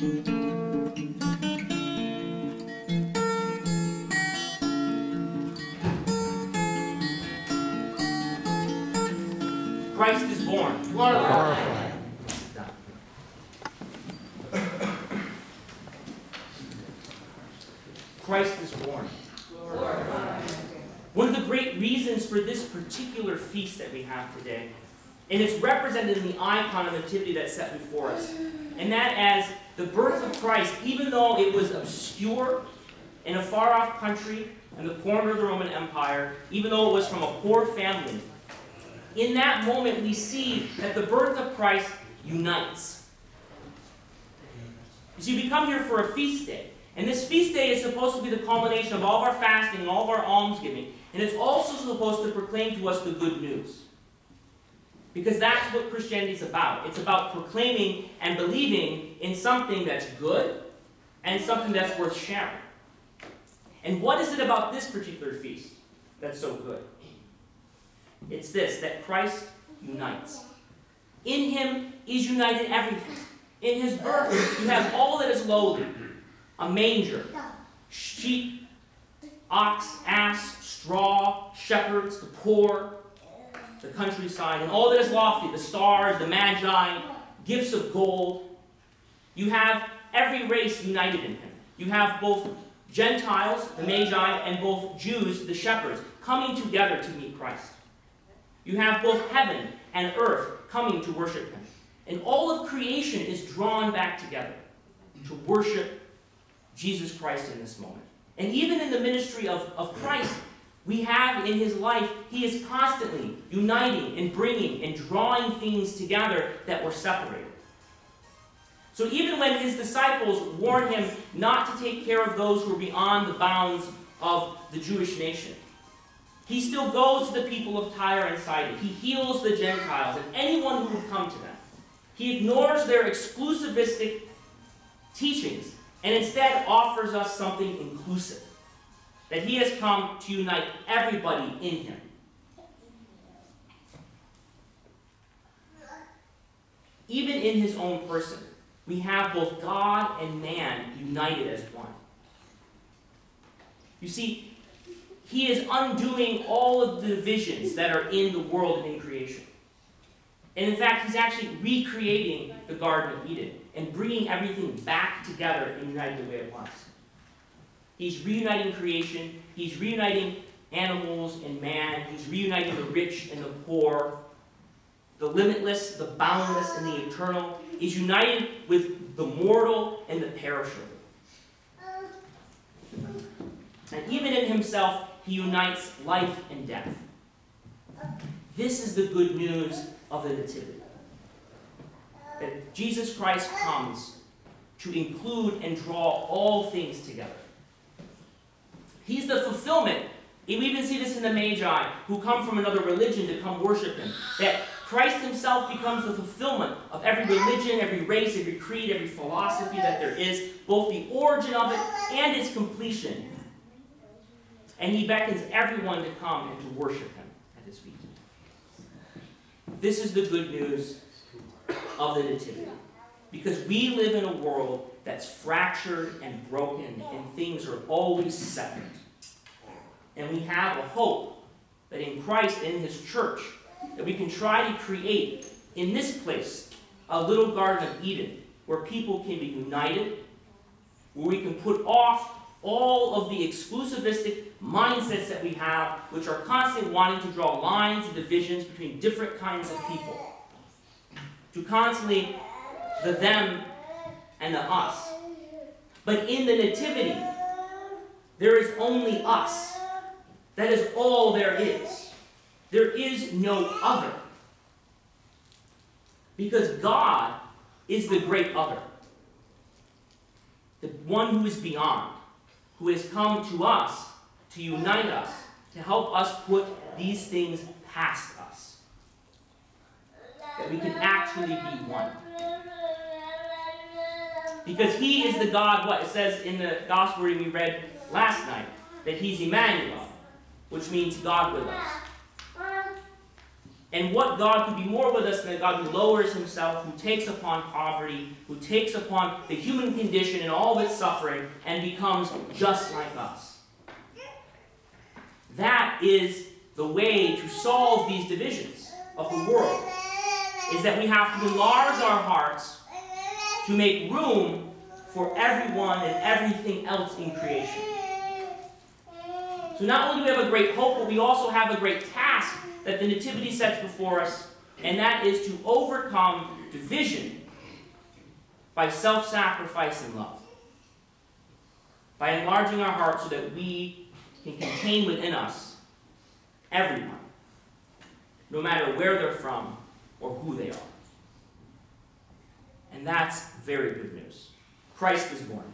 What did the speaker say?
Christ is born. Glorify. Christ is born. One of the great reasons for this particular feast that we have today, and it's represented in the icon of nativity that's set before us, and that as the birth of Christ, even though it was obscure in a far-off country in the corner of the Roman Empire, even though it was from a poor family, in that moment we see that the birth of Christ unites. You see, we come here for a feast day. And this feast day is supposed to be the culmination of all of our fasting and all of our almsgiving. And it's also supposed to proclaim to us the good news. Because that's what Christianity is about. It's about proclaiming and believing in something that's good and something that's worth sharing. And what is it about this particular feast that's so good? It's this, that Christ unites. In him is united everything. In his birth, you have all that is lowly. A manger, sheep, ox, ass, straw, shepherds, the poor, the countryside, and all that is lofty, the stars, the magi, gifts of gold. You have every race united in him. You have both Gentiles, the magi, and both Jews, the shepherds, coming together to meet Christ. You have both heaven and earth coming to worship him. And all of creation is drawn back together to worship Jesus Christ in this moment. And even in the ministry of Christ, we have in his life, he is constantly uniting and bringing and drawing things together that were separated. So even when his disciples warn him not to take care of those who are beyond the bounds of the Jewish nation, he still goes to the people of Tyre and Sidon. He heals the Gentiles and anyone who would come to them. He ignores their exclusivistic teachings and instead offers us something inclusive. That he has come to unite everybody in him. Even in his own person, we have both God and man united as one. You see, he is undoing all of the divisions that are in the world and in creation. And in fact, he's actually recreating the Garden of Eden and bringing everything back together in a united way it was. He's reuniting creation. He's reuniting animals and man. He's reuniting the rich and the poor. The limitless, the boundless, and the eternal. He's united with the mortal and the perishable. And even in himself, he unites life and death. This is the good news of the Nativity. That Jesus Christ comes to include and draw all things together. He's the fulfillment. We even see this in the Magi, who come from another religion to come worship him. That Christ himself becomes the fulfillment of every religion, every race, every creed, every philosophy that there is, both the origin of it and its completion. And he beckons everyone to come and to worship him at his feet. This is the good news of the Nativity. Because we live in a world that's fractured and broken, and things are always separate. And we have a hope that in Christ, in his church, that we can try to create in this place a little Garden of Eden where people can be united, where we can put off all of the exclusivistic mindsets that we have, which are constantly wanting to draw lines and divisions between different kinds of people. To constantly the them and the us. But in the Nativity, there is only us. That is all there is. There is no other. Because God is the great other. The one who is beyond, who has come to us to unite us, to help us put these things past us. That we can actually be one. Because he is the God, what it says in the gospel reading we read last night, that he's Emmanuel, which means God with us. And what God could be more with us than a God who lowers himself, who takes upon poverty, who takes upon the human condition and all of its suffering, and becomes just like us. That is the way to solve these divisions of the world, is that we have to enlarge our hearts to make room for everyone and everything else in creation. So not only do we have a great hope, but we also have a great task that the Nativity sets before us, and that is to overcome division by self-sacrifice and love. By enlarging our hearts so that we can contain within us everyone, no matter where they're from or who they are. And that's very good news. Christ is born.